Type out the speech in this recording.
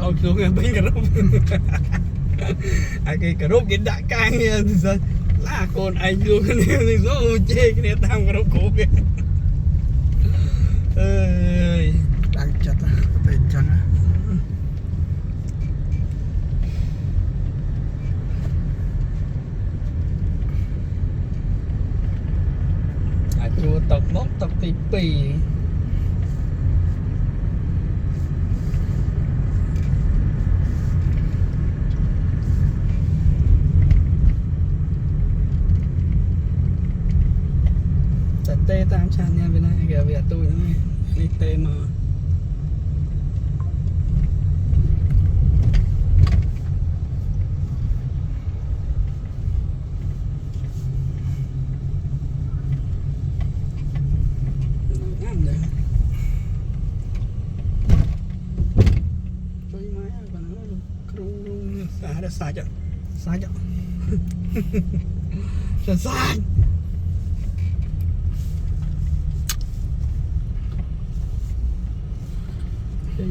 ao xuống em bánh cà rốt cái cà rốt cái đại cay thì sao là con anh luôn cái này thì gió chê cái này tam cà rốt cổ kìa ơi đang chặt bên chân chùa tộc mốc tộc tì pì tê tam chan nha bên này kìa về tôi nữa này đi tê mà ngắm đấy chơi máy còn nó rung xa đã xa chậm trời xa đây